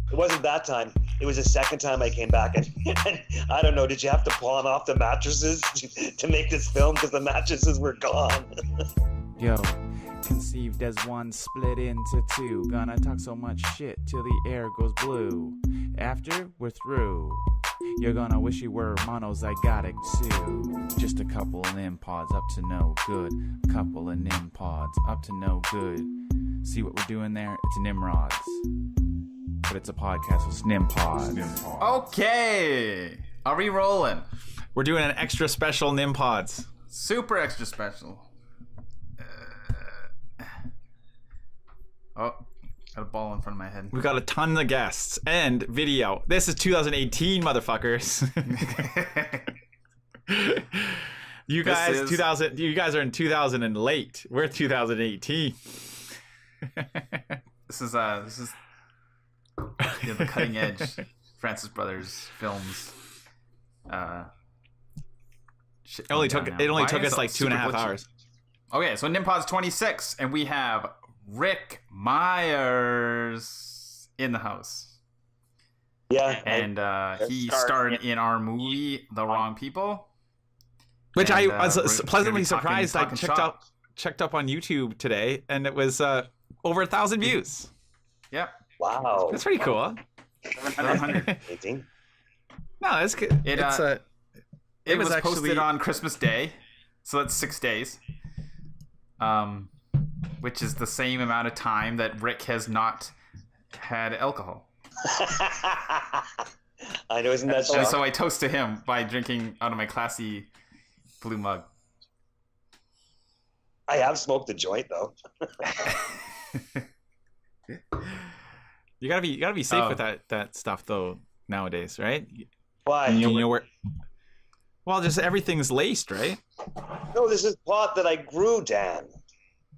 It wasn't that time. It was the second time I came back, and I don't know. Did you have to pawn off the mattresses to make this film because the mattresses were gone? Yo, conceived as one, split into two. Gonna talk so much shit till the air goes blue. After we're through, you're gonna wish you were monozygotic too. Just a couple of Nimpods up to no good. A couple of Nimpods up to no good. See what we're doing there? It's Nimrods. But it's a podcast with Nimpods. Okay. Are we rolling? We're doing an extra special Nimpods. Super extra special. Oh, got a ball in front of my head. We've got a ton of guests and video. This is 2018, motherfuckers. You guys are in 2000 and late. We're 2018. This is the cutting edge Francis Brothers films. It only took us like 2.5 hours. Okay, so Nimpods 26, and we have Rick Meyers in the house. Yeah, and he starred in our movie The Wrong People, which I was pleasantly surprised. I checked up on YouTube today, and it was over 1,000 views. Yep. Wow, that's pretty cool. 718. No, that's good. It was actually posted on Christmas Day, so that's 6 days. Which is the same amount of time that Rick has not had alcohol. I know, isn't that so? And so I toast to him by drinking out of my classy blue mug. I have smoked a joint though. You gotta be safe with that stuff though nowadays, right? Why? You know where? Well, just everything's laced, right? No, this is pot that I grew, Dan.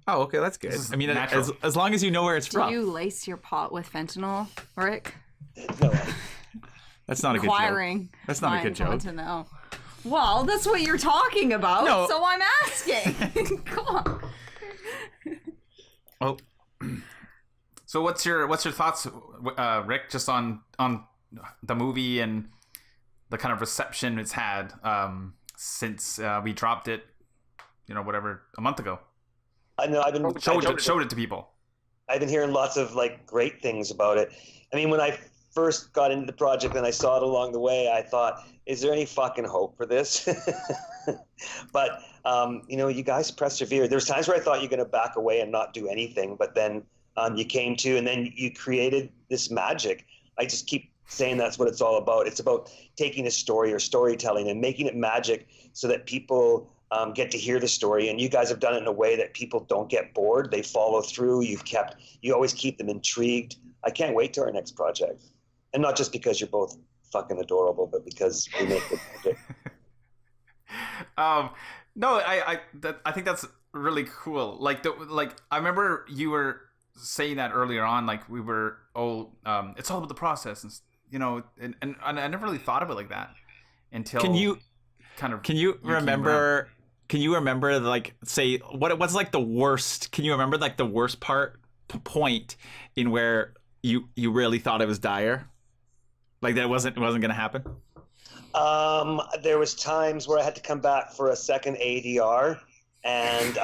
Oh, okay, that's good. I mean, as long as you know where it's from. Do you lace your pot with fentanyl, Rick? No. That's not a good joke. That's not a good joke. Want to know. Well, that's what you're talking about, no. So I'm asking. Come on. Oh. So what's your thoughts, Rick, just on the movie and the kind of reception it's had since we dropped it, a month ago? I know I've been showed it to people. I've been hearing lots of great things about it. I mean, when I first got into the project and I saw it along the way, I thought, is there any fucking hope for this? But you guys persevered. There's times where I thought you're going to back away and not do anything, but then you came to, and then you created this magic. I just keep saying that's what it's all about. It's about taking a story or storytelling and making it magic so that people get to hear the story. And you guys have done it in a way that people don't get bored. They follow through. You always keep them intrigued. I can't wait to our next project. And not just because you're both fucking adorable, but because we make good magic. No, I think that's really cool. I remember you were saying that earlier on, we were, it's all about the process, and I never really thought of it like that until. Can you remember say what's the worst? Can you remember the worst point in where you really thought it was dire, that it wasn't gonna happen? There was times where I had to come back for a second ADR, and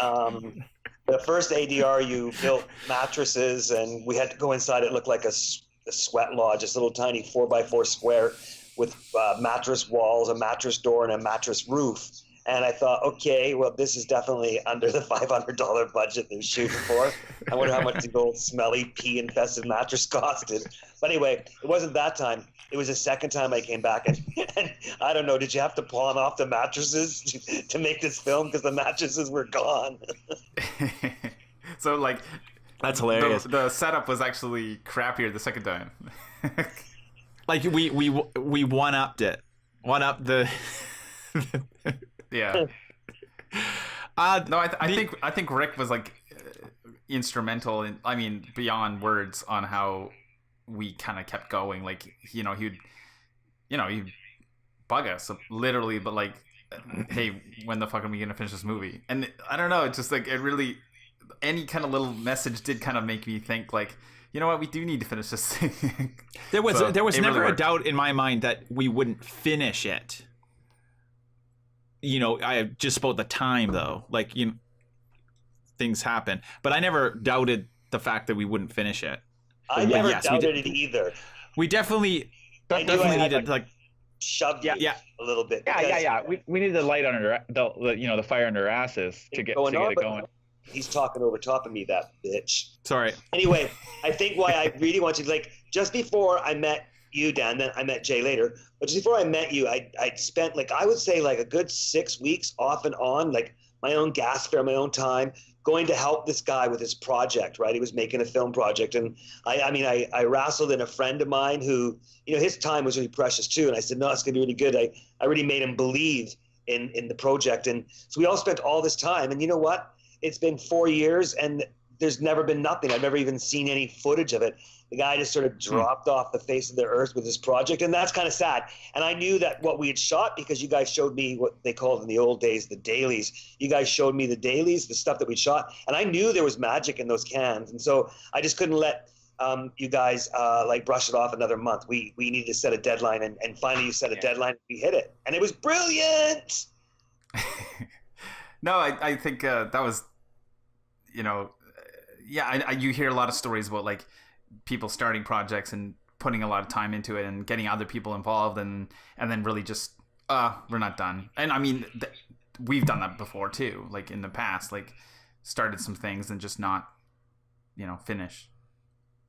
the first ADR you built mattresses, and we had to go inside. It looked like a sweat lodge, this little tiny 4x4 square with mattress walls, a mattress door, and a mattress roof. And I thought, okay, well, this is definitely under the $500 budget they're shooting for. I wonder how much the old smelly pee-infested mattress costed. But anyway, it wasn't that time. It was the second time I came back. And I don't know, did you have to pawn off the mattresses to make this film because the mattresses were gone? So, that's hilarious. The setup was actually crappier the second time. we one-upped it. One-upped the... Yeah. No, I think Rick was instrumental in, beyond words, on how we kind of kept going. He'd bug us literally, but hey, when the fuck are we gonna finish this movie? And I don't know, it's just it really, any kind of little message did kind of make me think you know what? We do need to finish this thing. There was So, never really a worked. doubt in my mind that we wouldn't finish it. You know, I just about the time though. Like, you know, things happen, but I never doubted the fact that we wouldn't finish it. I But never yes, we doubted did. it either. We definitely I knew I had, needed like shoved you yeah. a little bit. Yeah, because yeah. We needed the light under the fire under our asses to it's get going on, it but going. He's talking over top of me, that bitch. Sorry. Anyway, I think why I really want you, like, just before I met you, Dan, then I met Jay later, but just before I met you, I'd spent, like, I would say, like, a good 6 weeks off and on, like, my own gas fare, my own time, going to help this guy with his project, right? He was making a film project. And I wrestled in a friend of mine who, you know, his time was really precious too. And I said, no, it's going to be really good. I really made him believe in the project. And so we all spent all this time. And you know what? It's been 4 years and there's never been nothing. I've never even seen any footage of it. The guy just sort of dropped off the face of the earth with his project, and that's kind of sad. And I knew that what we had shot, because you guys showed me what they called in the old days the dailies. You guys showed me the dailies, the stuff that we shot, and I knew there was magic in those cans. And so I just couldn't let you guys like brush it off another month. We needed to set a deadline, and finally you set a deadline. We hit it, and it was brilliant. No, I think that was, you know, yeah, you hear a lot of stories about like people starting projects and putting a lot of time into it and getting other people involved and then really just we're not done. And I mean we've done that before too, like in the past, like started some things and just not, you know, finish.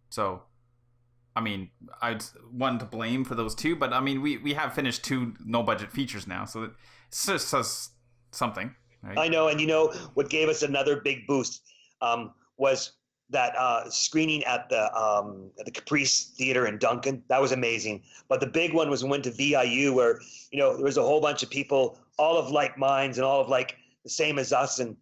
So I mean, I'd one to blame for those two, but I mean we have finished 2 no budget features now, so it just says something, right? I know, and you know what gave us another big boost was that screening at the Caprice Theater in Duncan. That was amazing. But the big one was we went to VIU, where, you know, there was a whole bunch of people, all of like minds and all of like the same as us, and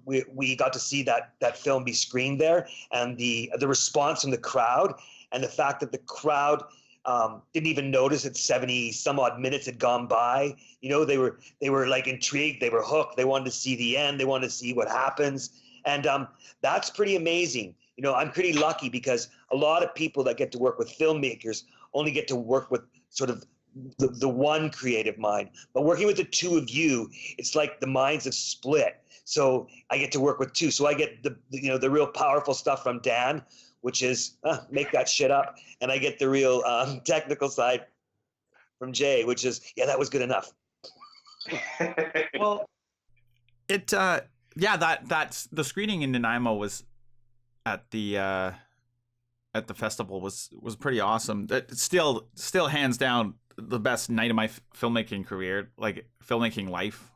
we got to see that film be screened there, and the response from the crowd, and the fact that the crowd didn't even notice that 70 some odd minutes had gone by. You know, they were like intrigued, they were hooked, they wanted to see the end, they wanted to see what happens. And that's pretty amazing. You know, I'm pretty lucky because a lot of people that get to work with filmmakers only get to work with sort of the one creative mind. But working with the two of you, it's like the minds have split. So I get to work with two. So I get the real powerful stuff from Dan, which is make that shit up. And I get the real technical side from Jay, which is, yeah, that was good enough. Well, It yeah, that's the screening in Nanaimo was at the festival was pretty awesome. That still hands down the best night of my filmmaking career, like filmmaking life.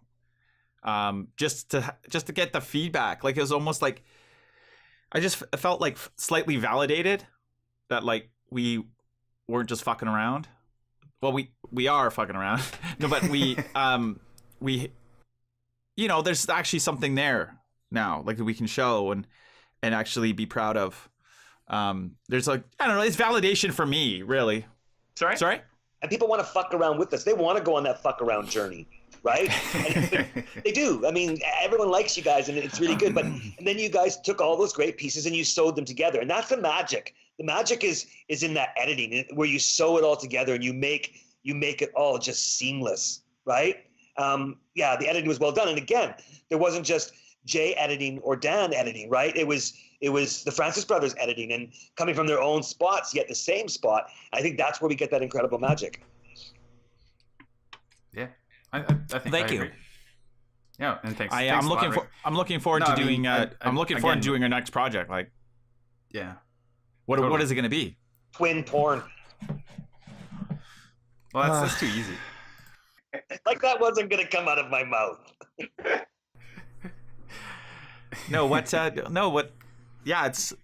Just to get the feedback, like it was almost like I just felt like slightly validated that like we weren't just fucking around. Well, we are fucking around. No, but we you know, there's actually something there now, like that we can show and actually be proud of. There's like, I don't know, it's validation for me, really. Sorry? And people want to fuck around with us. They want to go on that fuck around journey, right? And they do. I mean, everyone likes you guys and it's really good. But and then you guys took all those great pieces and you sewed them together. And that's the magic. The magic is in that editing where you sew it all together and you make it all just seamless, right? Yeah, the editing was well done. And again, there wasn't just Jay editing or Dan editing, right? It was the Francis brothers editing and coming from their own spots, yet the same spot. I think that's where we get that incredible magic. Yeah, I think. Thank you. Agree. Yeah, and thanks. I'm looking forward to doing. I'm looking forward to doing our next project. Like, yeah. What is it going to be? Twin porn. Well, that's too easy. Like that wasn't going to come out of my mouth. No, what? Yeah, it's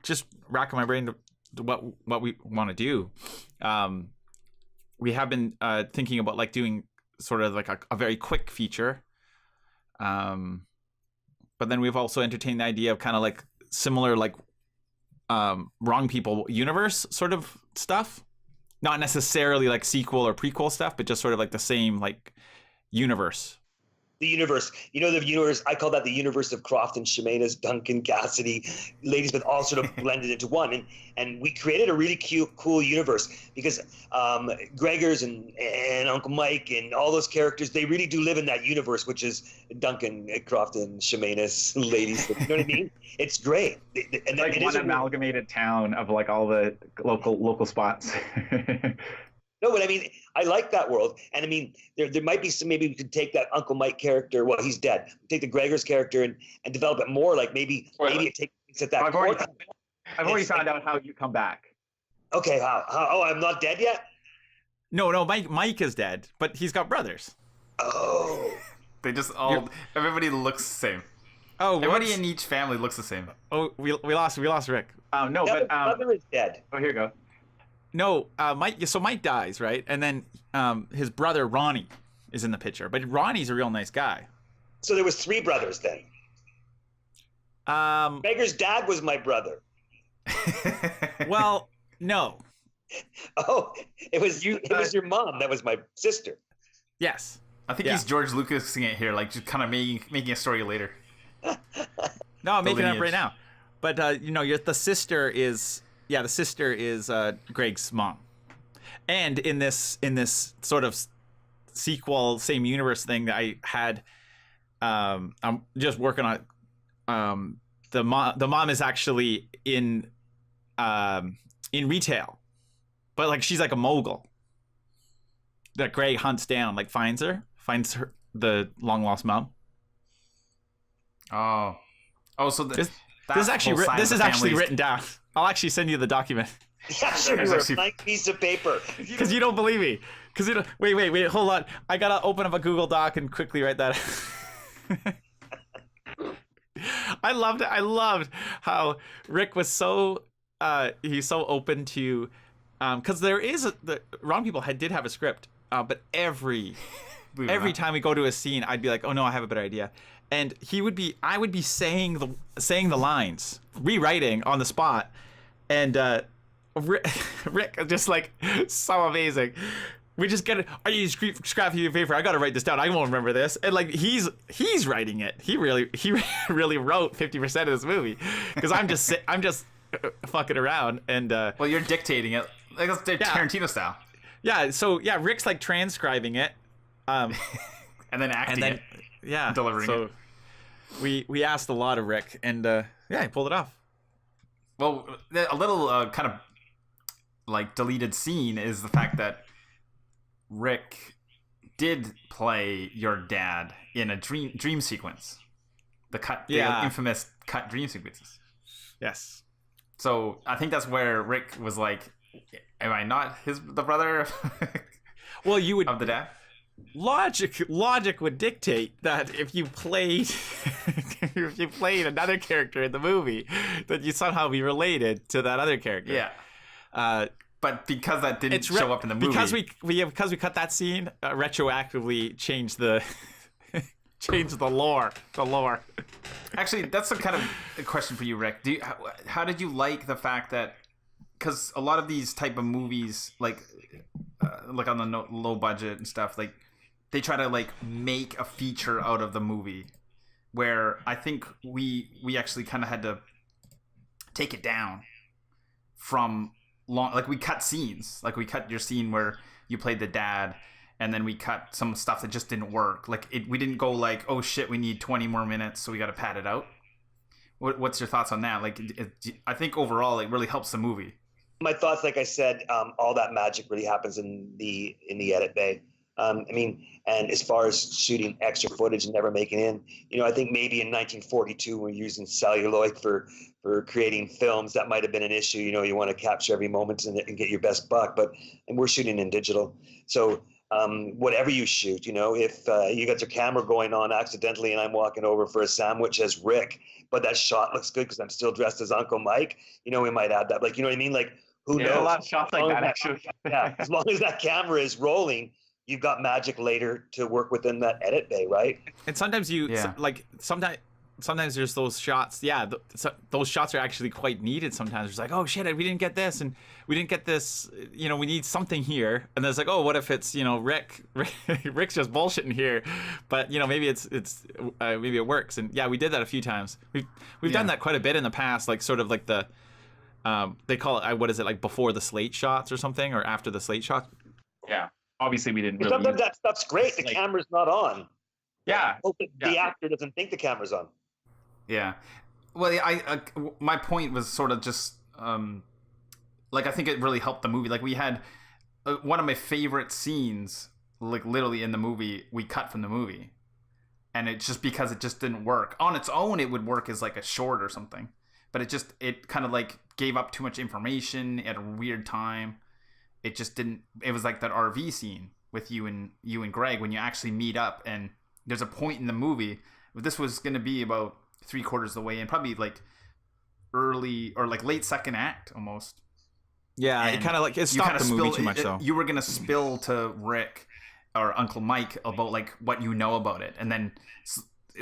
just racking my brain to what we want to do. We have been thinking about like doing sort of like a very quick feature. But then we've also entertained the idea of kind of like similar like Wrong People universe sort of stuff. Not necessarily like sequel or prequel stuff, but just sort of like the same like universe. The universe, the universe, I call that the universe of Crofton, Shemanis, Duncan, Cassidy, Ladysmith, all sort of blended into one. And we created a really cool universe because Gregors and Uncle Mike and all those characters, they really do live in that universe, which is Duncan, Crofton, Shemanis, Ladysmith. You know what I mean? It's great. And like one amalgamated town of like all the local spots. No, but I mean, I like that world. And I mean, there might be some, maybe we could take that Uncle Mike character, well, he's dead, take the Gregors character and develop it more, like maybe it takes at that I've already found out how you come back. Okay, how? Oh, I'm not dead yet? No, Mike is dead, but he's got brothers. Oh. They just everybody looks the same. Oh, everybody in each family looks the same. Oh, we lost Rick. No, yeah, but brother is dead. Oh, here you go. No, Mike. So Mike dies, right? And then his brother Ronnie is in the picture, but Ronnie's a real nice guy. So there was 3 brothers then. Gregor's dad was my brother. Well, no. Oh, it was your mom. That was my sister. Yes. I think he's George Lucasing it here, like just kind of making a story later. No, I'm making it up right now. But the sister is Greg's mom. And in this sort of sequel, same universe thing that I had, I'm just working on. The mom is actually in retail, but like she's like a mogul that Greg hunts down, like finds her, the long lost mom. Oh, so this is actually written down. I'll actually send you the document. Yeah, sure. A blank piece of paper. Because you don't believe me. Because you don't. Wait. Hold on. I gotta open up a Google Doc and quickly write that. I loved it. I loved how Rick was so. He's so open to, because there is the wrong people did have a script, but every time we go to a scene, I'd be like, oh no, I have a better idea. And I would be saying the lines, rewriting on the spot, and Rick just like so amazing. We just get it. Are you scrap your paper? I gotta write this down. I won't remember this. And like he's writing it. He really wrote 50% of this movie because I'm just fucking around and. Well, you're dictating it. Like that's Tarantino style. Yeah. So yeah, Rick's like transcribing it. And then acting it. Yeah, delivering it. We asked a lot of Rick, and he pulled it off. Well, a little kind of like deleted scene is the fact that Rick did play your dad in a dream sequence, the infamous cut dream sequences. Yes. So I think that's where Rick was like, "Am I not the brother?" Well, you would of the dad. Logic would dictate that if you played another character in the movie, that you somehow be related to that other character. Yeah. But because that didn't show up in the movie, because we cut that scene, retroactively changed the lore. The lore. Actually, that's a kind of a question for you, Rick. How did you like the fact that, because a lot of these type of movies, like on the low budget and stuff, like they try to like make a feature out of the movie, where I think we actually kind of had to take it down from long. Like we cut scenes, like we cut your scene where you played the dad, and then we cut some stuff that just didn't work. Like we didn't go like, oh shit, we need 20 more minutes, so we got to pad it out. What's your thoughts on that? Like, I think overall it really helps the movie. My thoughts, like I said, all that magic really happens in the edit bay. I mean, and as far as shooting extra footage and never making in, I think maybe in 1942 when we're using celluloid for creating films, that might have been an issue. You want to capture every moment and get your best buck, and we're shooting in digital. So whatever you shoot, if you got your camera going on accidentally and I'm walking over for a sandwich as Rick, but that shot looks good because I'm still dressed as Uncle Mike, we might add that. Like, you know what I mean? Like, who knows? A lot of shots like that, actually. Yeah, as long as that camera is rolling, you've got magic later to work within that edit bay, right? And sometimes sometimes sometimes there's those shots. Yeah, those shots are actually quite needed sometimes. It's like, oh shit, we didn't get this, and we didn't get this. You know, we need something here. And there's like, oh, what if it's, you know, Rick's just bullshitting here, but you know, maybe maybe it works. And yeah, we did that a few times. We've done that quite a bit in the past, like sort of like the they call it, what is it, like before the slate shots or something, or after the slate shot. Yeah. Obviously, we didn't really. Sometimes that stuff's great. The camera's not on. Yeah. The actor doesn't think the camera's on. Yeah. Well, my point was sort of just like, I think it really helped the movie. Like, we had one of my favorite scenes, like literally in the movie, we cut from the movie, and it's just because it just didn't work on its own. It would work as like a short or something, but it kind of like gave up too much information at a weird time. It just didn't. It was like that RV scene with you and Greg when you actually meet up, and there's a point in the movie. This was going to be about 3/4 of the way, and probably like early or like late second act almost. Yeah, and it kind of like it stopped the movie too much. So you were going to spill to Rick or Uncle Mike about like what you know about it, and then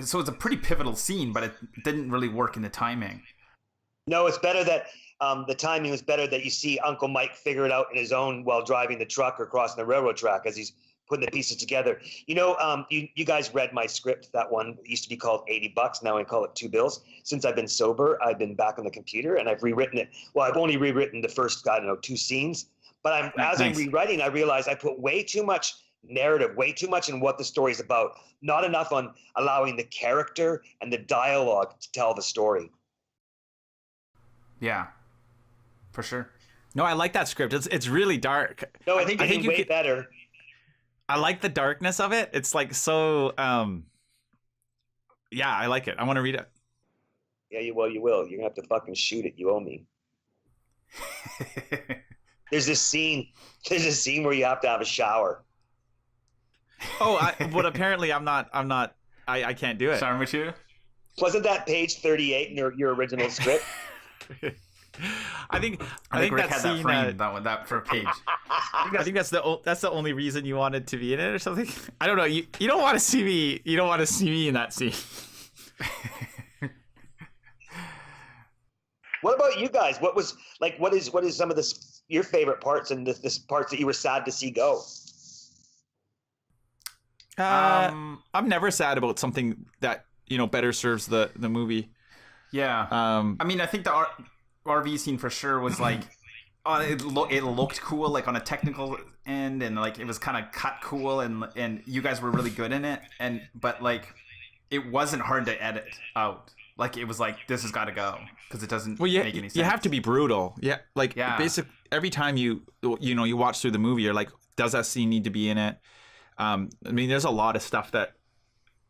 so it's a pretty pivotal scene, but it didn't really work in the timing. No, it's better that the timing was better that you see Uncle Mike figure it out in his own while driving the truck or crossing the railroad track as he's putting the pieces together. You know, you guys read my script. That one used to be called $80. Now I call it $2. Since I've been sober, I've been back on the computer and I've rewritten it. Well, I've only rewritten the first, 2 scenes. But as I'm rewriting, I realized I put way too much narrative, way too much in what the story's about. Not enough on allowing the character and the dialogue to tell the story. Yeah, for sure. No, I like that script. It's really dark. No, I think way better. I like the darkness of it. It's like so. Yeah, I like it. I want to read it. Yeah, you will. You're gonna have to fucking shoot it. You owe me. There's this scene where you have to have a shower. Oh, but apparently I'm not. I can't do it. Sorry with you. Wasn't that page 38 in your original script? I think Rick that had scene, that framed that for a page. I think that's the only reason you wanted to be in it or something. I don't know. You don't want to see me. You don't want to see me in that scene. What about you guys? What is some of your favorite parts and this parts that you were sad to see go? I'm never sad about something that better serves the movie. Yeah. I mean, I think the RV scene for sure was like, it looked cool, like on a technical end, and like it was kind of cut cool, and you guys were really good in it, but like it wasn't hard to edit out. Like it was like, this has got to go because it doesn't make any sense. You have to be brutal. Yeah. Like basic every time you watch through the movie, you're like, does that scene need to be in it? I mean, there's a lot of stuff that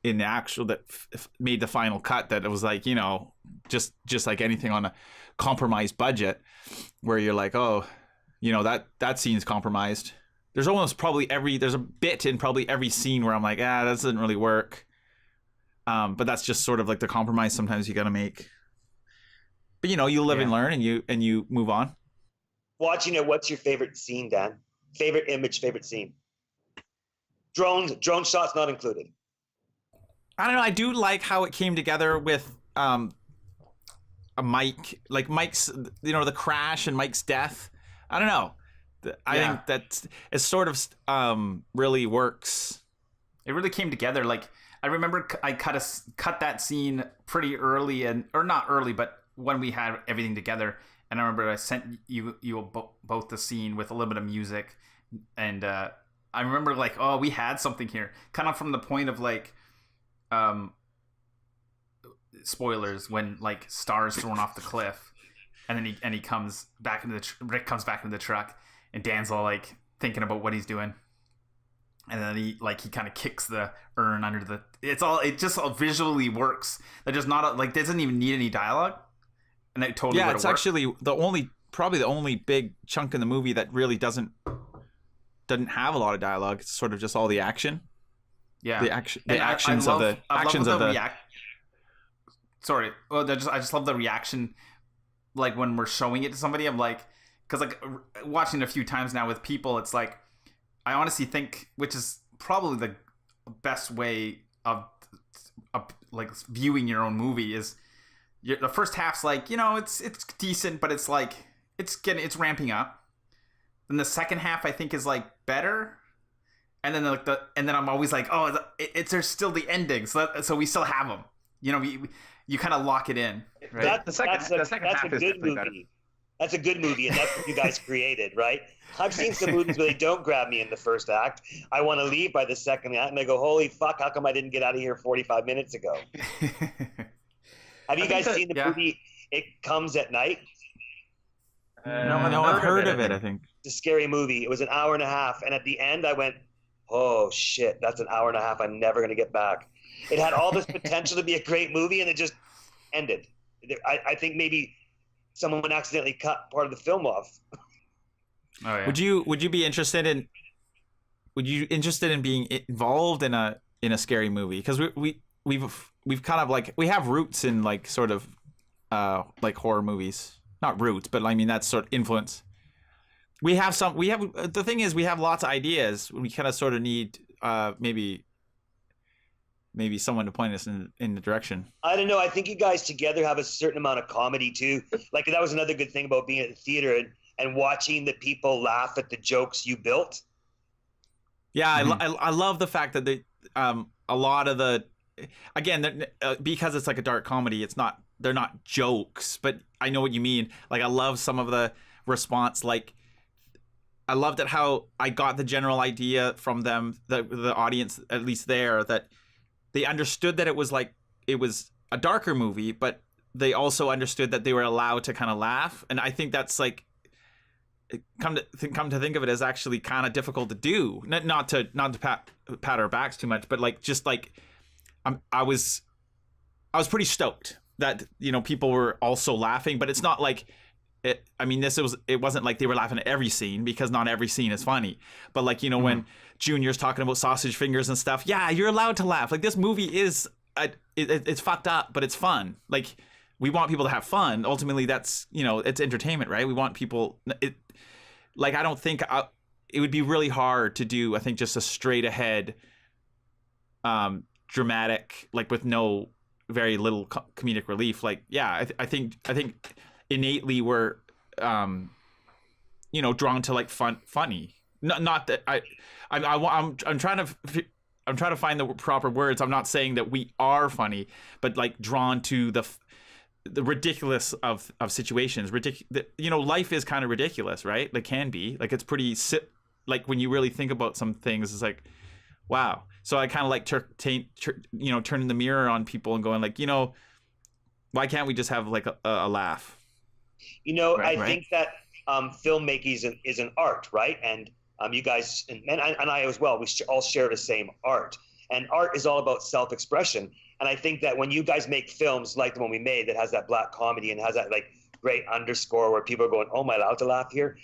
in the actual that made the final cut that it was like, just like anything on a compromised budget where you're like, oh, that scene's compromised. There's a bit in probably every scene where I'm like, that doesn't really work. But that's just sort of like the compromise sometimes you got to make. But you live and learn, and you move on. Watching it, what's your favorite scene, Dan? Favorite image, favorite scene? Drone shots not included. I don't know. I do like how it came together with a Mike, like Mike's, the crash and Mike's death. I don't know. I think that it sort of really works. It really came together. Like I remember I cut that scene pretty early, or not early, but when we had everything together. And I remember I sent you both the scene with a little bit of music, and I remember like, oh, we had something here, kind of from the point of like. Spoilers when like Star's thrown off the cliff, and then he comes back into Rick comes back into the truck, and Dan's all like thinking about what he's doing, and then he kind of kicks the urn under the. It just all visually works. That just not like doesn't even need any dialogue, and it totally it's actually probably the only big chunk in the movie that really doesn't have a lot of dialogue. It's sort of just all the action. Yeah, the actions of the. Sorry, well, I just love the reaction, like when we're showing it to somebody. I'm like, because like watching it a few times now with people, it's like I honestly think, which is probably the best way of like viewing your own movie is the first half's like, you know, it's decent, but it's like it's ramping up. Then the second half I think is like better, and then and then I'm always like, oh, there's still the ending, so we still have them. You know, you kind of lock it in. Right? The second half is definitely better. That's a good movie, and that's what you guys created, right? I've seen some movies where they don't grab me in the first act. I want to leave by the second act, and I go, holy fuck, how come I didn't get out of here 45 minutes ago? Have you guys seen the movie It Comes at Night? No, I've heard of it, I think. It's a scary movie. It was an hour and a half, and at the end I went, oh shit, that's an hour and a half I'm never going to get back. It had all this potential to be a great movie, and it just ended. I think maybe someone accidentally cut part of the film off. Oh, yeah. Would you be interested in being involved in a scary movie? Because we've kind of like, we have roots in like sort of like horror movies. Not roots, but I mean that's sort of influence. The thing is we have lots of ideas. We kind of sort of need maybe someone to point us in the direction. I don't know. I think you guys together have a certain amount of comedy too. Like that was another good thing about being at the theater and watching the people laugh at the jokes you built. Yeah, mm-hmm. I love the fact that a lot of the, again, because it's like a dark comedy, they're not jokes, but I know what you mean. Like I love some of the response. Like I loved it how I got the general idea from them, the audience, at least there, that they understood that it was a darker movie, but they also understood that they were allowed to kind of laugh. And I think that's like, come to think of it, is actually kind of difficult to do. Not to pat our backs too much, but like just like I was pretty stoked that, you know, people were also laughing, but it's not like it. I mean, it wasn't like they were laughing at every scene, because not every scene is funny. But like, you know, when Junior's talking about sausage fingers and stuff, yeah, you're allowed to laugh. Like this movie is it's fucked up, but it's fun. Like we want people to have fun. Ultimately, that's, you know, it's entertainment, right? We want people. Like I don't think it would be really hard to do. I think just a straight ahead, dramatic, like with no very little comedic relief. Like yeah, I think innately we're you know, drawn to like funny. Not that I'm trying to find the proper words. I'm not saying that we are funny, but like drawn to the ridiculous of situations. You know, life is kind of ridiculous, right? Like can be, like it's pretty like when you really think about some things, it's like, wow. So I kind of like turning the mirror on people and going like, you know, why can't we just have like a laugh? You know, I think that filmmaking is an art, right? And you guys and I as well, we all share the same art. And art is all about self-expression. And I think that when you guys make films like the one we made that has that black comedy and has that like great underscore where people are going, oh, am I allowed to laugh here?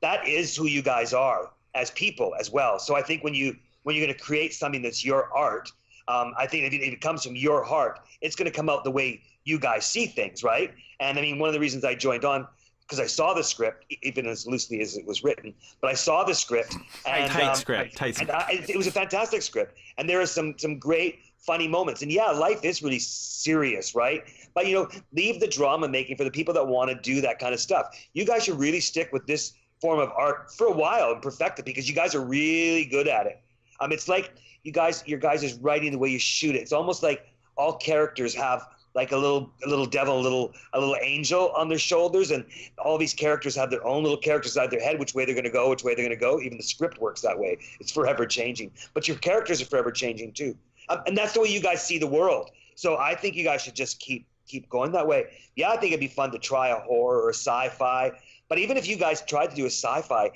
That is who you guys are as people as well. So I think when you're going to create something that's your art, I think if it comes from your heart, it's going to come out the way you guys see things, right? And I mean, one of the reasons I joined on, because I saw the script, even as loosely as it was written, but I saw the script. And, tight script. It was a fantastic script. And there are some great funny moments. And yeah, life is really serious, right? But, you know, leave the drama making for the people that want to do that kind of stuff. You guys should really stick with this form of art for a while and perfect it, because you guys are really good at it. It's like your guys is writing the way you shoot it. It's almost like all characters have like a little devil, a little angel on their shoulders, and all these characters have their own little characters out of their head, which way they're going to go. Even the script works that way. It's forever changing, but your characters are forever changing too, and that's the way you guys see the world. So I think you guys should just keep going that way. Yeah, I think it'd be fun to try a horror or a sci-fi, but even if you guys tried to do a sci-fi,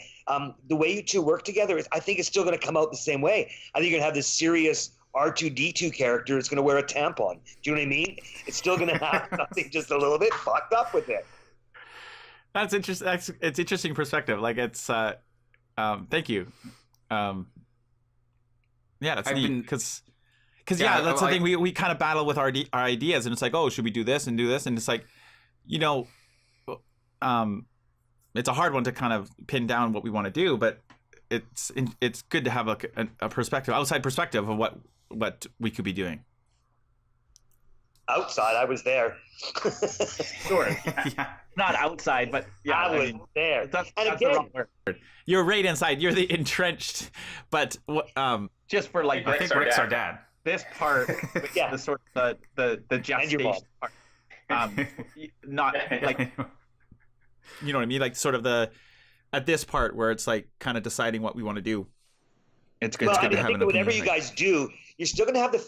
the way you two work together, I think it's still going to come out the same way. I think you're going to have this serious R2-D2 character is going to wear a tampon. Do you know what I mean? It's still going to have something just a little bit fucked up with it. That's interesting. It's interesting perspective. Like it's, thank you. Yeah, that's neat because yeah, that's the thing. We kind of battle with our ideas, and it's like, oh, should we do this and do this? And it's like, you know, it's a hard one to kind of pin down what we want to do, but it's good to have a perspective, outside perspective of what we could be doing. outside. I was there. Sure. Yeah. Yeah. Not outside, but yeah, I was there. And That's the again, wrong word. You're right inside. You're the entrenched, but Just for like I think Rick's our dad. this part, Yeah. the sort of the And your gestation mom. part. Not like you know what I mean? Like sort of at this part where it's like kind of deciding what we want to do. It's good. Well, It's good I to mean, I have think an that whatever opinion. you guys do, you're still going to have the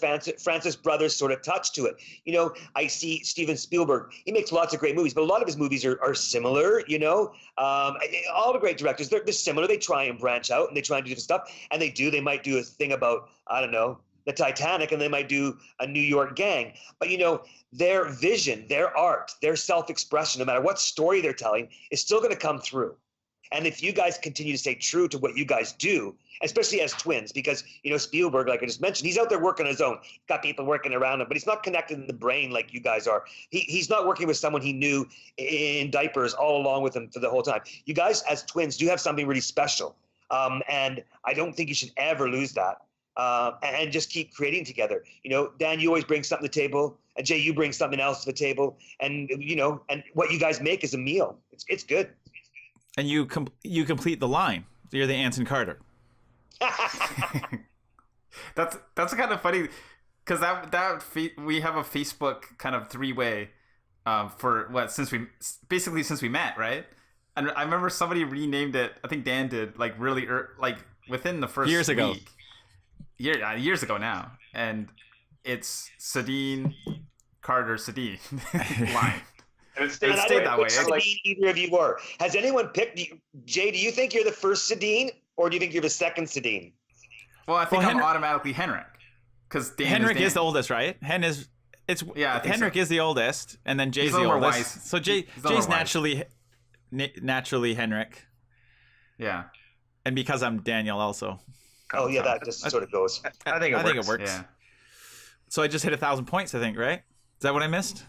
Francis Brothers sort of touch to it. You know, I see Steven Spielberg. He makes lots of great movies, but a lot of his movies are similar, you know. All the great directors, they're similar. They try and branch out and they try and do different stuff. And they do. They might do a thing about, I don't know, the Titanic, and they might do a New York Gang. But, you know, their vision, their art, their self-expression, no matter what story they're telling, is still going to come through. And if you guys continue to stay true to what you guys do, especially as twins, because, you know, Spielberg, like I just mentioned, he's out there working on his own. He's got people working around him, but he's not connected in the brain like you guys are. He's not working with someone he knew in diapers all along with him for the whole time. You guys, as twins, do have something really special. And I don't think you should ever lose that. And just keep creating together. You know, Dan, you always bring something to the table. And Jay, you bring something else to the table. And, you know, and what you guys make is a meal. It's good. And you complete the line. You're the Anson Carter. That's kind of funny because we have a Facebook kind of three-way for what since we met, right? And I remember somebody renamed it. I think Dan did, like really like within the first Years ago. week. Years ago now, and it's Sadine Carter Sadine line. and It stayed that way. Which Sadine either of you were. Has anyone picked? Jay, do you think you're the first Sadine, or do you think you're the second Sadine? Well, I think I'm Henrik- automatically Henrik because Henrik is the oldest, right? I think Henrik so. is the oldest, and then Jay's He's a the little more oldest. wise. So He's a little Jay's more wise. naturally Henrik, Yeah, and because I'm Daniel also. Oh yeah, that just sort of goes. I think it works. yeah. So I just hit 1,000 points, I think, right? Is that what I missed?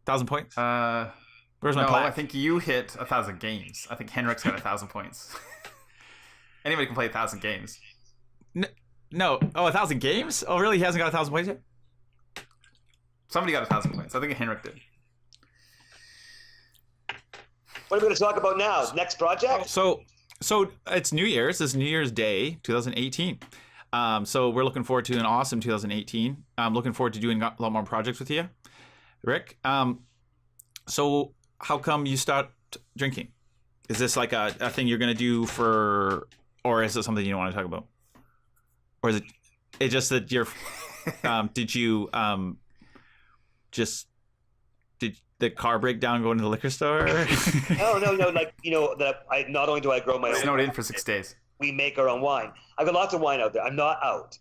1,000 points? Where's my No, plaque? I think you hit 1,000 games. I think Henrik's got 1,000 points. Anybody can play 1,000 games. No. Oh, 1,000 games? Oh, really? He hasn't got 1,000 points yet? Somebody got 1,000 points. I think Henrik did. What are we going to talk about now? Next project? So it's New Year's. It's New Year's Day, 2018. So we're looking forward to an awesome 2018. I'm looking forward to doing a lot more projects with you, Rick. So how come you start drinking? Is this like a thing you're going to do or is it something you don't want to talk about? Or is it just that you're, did the car break down going to the liquor store? No. Like, you know, that I not only do I grow my own, Snowed in for 6 days. we make our own wine. I've got lots of wine out there. I'm not out.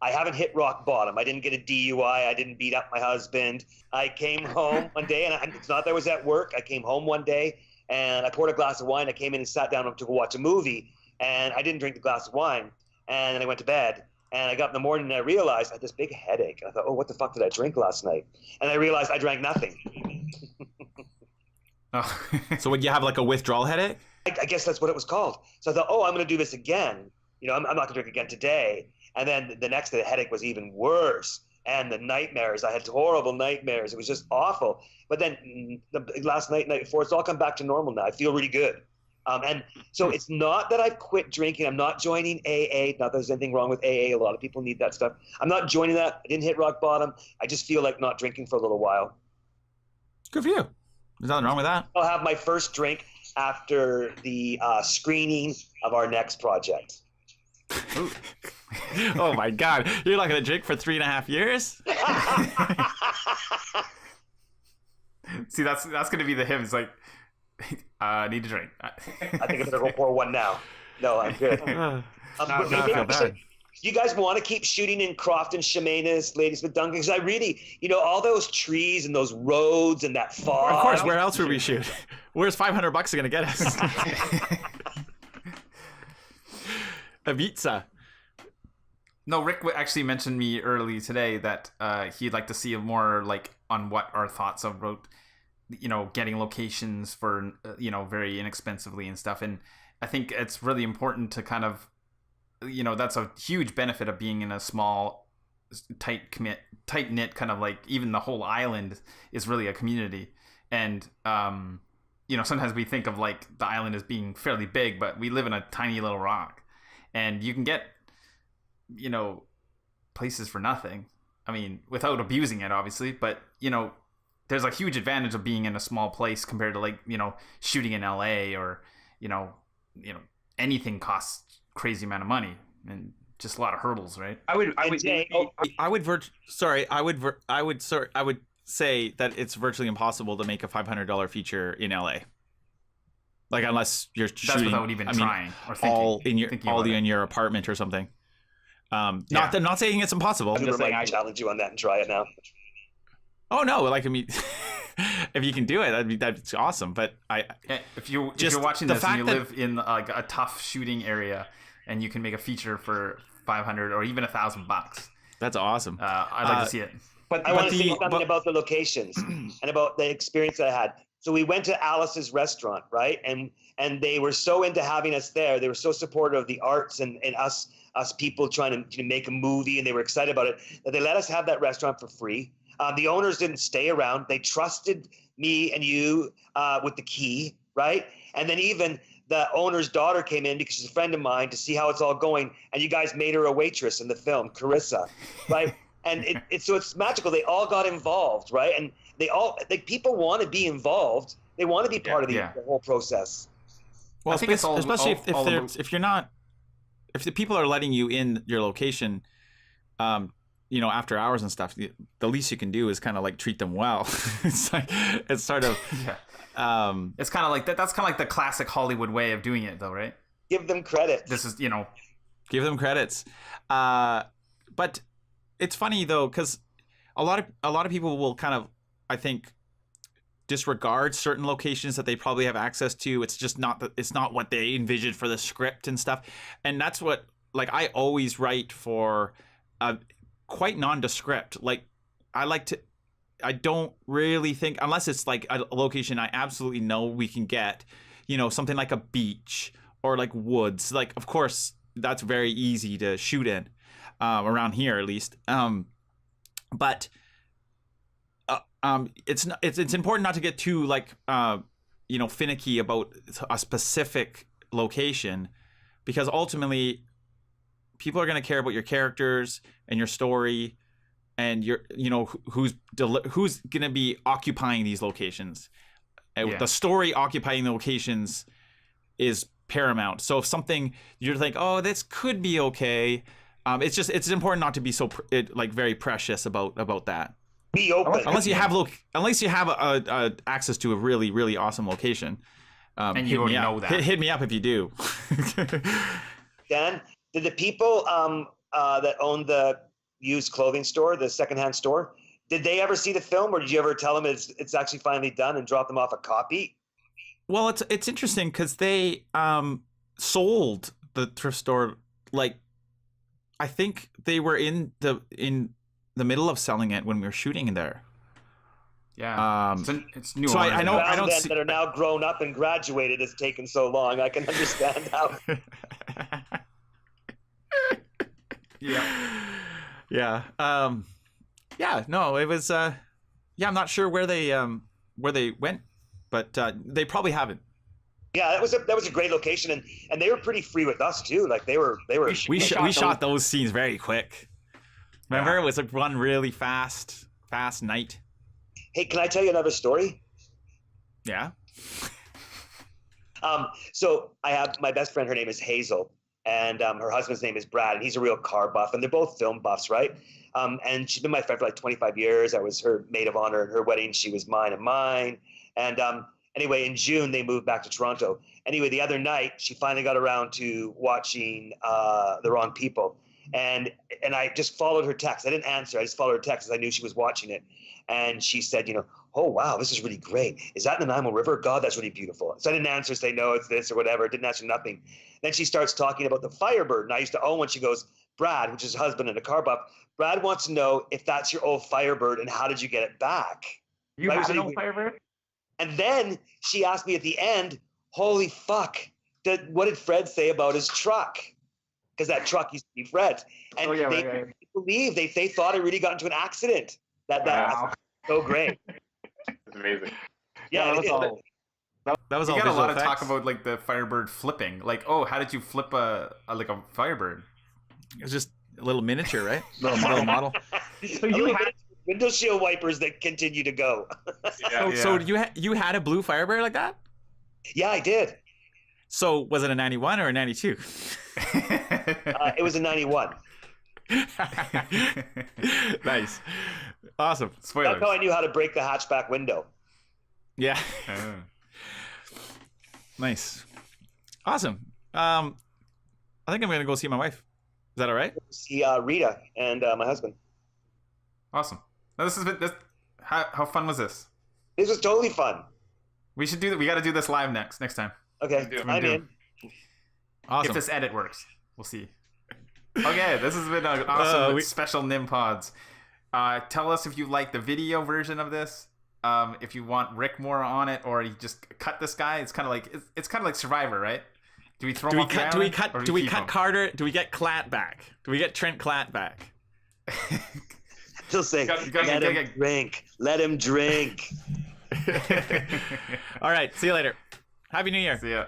I haven't hit rock bottom. I didn't get a DUI. I didn't beat up my husband. I came home one day, and it's not that I was at work. I came home one day, and I poured a glass of wine. I came in and sat down to go watch a movie, and I didn't drink the glass of wine. And then I went to bed, and I got up in the morning, and I realized I had this big headache. And I thought, oh, what the fuck did I drink last night? And I realized I drank nothing. Oh. So would you have like a withdrawal headache? I guess that's what it was called. So I thought, oh, I'm going to do this again. You know, I'm not going to drink again today. And then the next day, the headache was even worse. And the nightmares, I had horrible nightmares. It was just awful. But then the last night before, it's all come back to normal now. I feel really good. And so it's not that I've quit drinking. I'm not joining AA. Not that there's anything wrong with AA. A lot of people need that stuff. I'm not joining that. I didn't hit rock bottom. I just feel like not drinking for a little while. Good for you. There's nothing wrong with that. I'll have my first drink after the screening of our next project. Oh my God. You're not going to drink for 3.5 years? See, that's going to be the hymn. It's like, I need to drink. I think I'm going to go pour one now. No, I'm good. No, I feel Maybe bad. you guys want to keep shooting in Crofton, Chemainus, Ladies with Duncan? Because I really, you know, all those trees and those roads and that fog. Of course, where else would we shoot? Where's $500 going to get us? Ibiza. No, Rick actually mentioned me early today that he'd like to see more like on what our thoughts about, you know, getting locations for, you know, very inexpensively and stuff. And I think it's really important to kind of, you know, that's a huge benefit of being in a small tight knit kind of like, even the whole island is really a community. And sometimes we think of like the island as being fairly big, but we live in a tiny little rock, and you can get places for nothing. I mean, without abusing it, obviously, but there's a huge advantage of being in a small place compared to like shooting in LA, or anything costs crazy amount of money and just a lot of hurdles, right? I would say that it's virtually impossible to make a $500 feature in LA. Like, unless you're shooting, without even trying or thinking, all in your apartment or something. Not saying it's impossible. I'm just saying I challenge you on that and try it now. Oh no! Like, I mean, if you can do it, that's awesome. But if you're watching this and you live in like a tough shooting area, and you can make a feature for $500 or even $1,000, that's awesome. I'd like to see it. But I want to say something about the locations and about the experience that I had. So we went to Alice's restaurant, right? And they were so into having us there. They were so supportive of the arts and us people trying to make a movie, and they were excited about it, that they let us have that restaurant for free. The owners didn't stay around. They trusted me and you with the key, right? And then even the owner's daughter came in because she's a friend of mine to see how it's all going. And you guys made her a waitress in the film, Carissa, right? And it's magical. They all got involved, right? And people want to be involved. They want to be part of the whole process. Well, I think especially if the people are letting you in your location, after hours and stuff, the least you can do is kind of like treat them well. It's sort of, it's kind of like that. That's kind of like the classic Hollywood way of doing it, though, right? Give them credit. This is, give them credits. But it's funny though, because a lot of people will kind of, I think, disregard certain locations that they probably have access to. It's just it's not what they envisioned for the script and stuff. And that's what, like, I always write for quite nondescript. Like, I don't really think, unless it's like a location I absolutely know we can get, something like a beach or like woods. Like, of course, that's very easy to shoot in, around here at least. But it's important not to get too like finicky about a specific location, because ultimately people are going to care about your characters and your story, and who's going to be occupying these locations. The story occupying the locations is paramount. So if something you're like, oh, this could be okay, it's important not to be so very precious about that. Be open. Unless you have access to a really, really awesome location. And you already know that. Hit me up if you do. Dan, did the people that own the used clothing store, the secondhand store, did they ever see the film, or did you ever tell them it's actually finally done and drop them off a copy? Well, it's interesting because they sold the thrift store. Like, I think they were in the middle of selling it when we were shooting in there. Yeah, it's new. So I know I don't see that are now grown up and graduated. It's taken so long. I can understand how. Yeah. No, it was. I'm not sure where they went, but they probably haven't. Yeah, that was a great location, and they were pretty free with us too. Like they were. We shot those scenes very quick. Remember, it was like one really fast night. Hey, can I tell you another story? Yeah. So I have my best friend. Her name is Hazel, and her husband's name is Brad, and he's a real car buff, and they're both film buffs, right? And she's been my friend for like 25 years. I was her maid of honor at her wedding. She was mine and mine. And anyway, in June, they moved back to Toronto. Anyway, the other night, she finally got around to watching The Wrong People. And I just followed her text. I didn't answer. I just followed her text because I knew she was watching it. And she said, oh, wow, this is really great. Is that in the Nanaimo River? God, that's really beautiful. So I didn't answer, say, no, it's this or whatever. Didn't answer nothing. Then she starts talking about the Firebird. And I used to own one. She goes, Brad, which is her husband and a car buff, Brad wants to know if that's your old Firebird and how did you get it back? You have an old Firebird? And then she asked me at the end, holy fuck, what did Fred say about his truck? because that truck used to be Fred's. And they right. believe they thought it really got into an accident. That's Wow. so great. It's amazing. Yeah, that was all. That was You all got a visual lot of effects. talk about like the Firebird flipping. Like, oh, how did you flip a Firebird? It was just a little miniature, right? Little model. So A you little had bit of window shield wipers that continue to go. So you had a blue Firebird like that? Yeah, I did. So was it a 91 or a 92? It was a 91. Nice. Awesome. Spoilers. That's how I knew how to break the hatchback window. Yeah. Oh. Nice. Awesome. I think I'm going to go see my wife. Is that all right? See Rita and my husband. Awesome. Now this has been this. How fun was this? This was totally fun. We should do that. We got to do this live next time. Okay, do it. I'm do it. in. Awesome. If this edit works, we'll see. Okay, this has been an awesome special Nimpods. Tell us if you like the video version of this. If you want Rick more on it, or you just cut this guy. It's kind of like Survivor, right? Do we throw him off the island, or do we keep cut him? Carter? Do we get Klatt back? Do we get Trent Klatt back? He'll say, let him drink. Let him drink. All right. See you later. Happy New Year. See ya.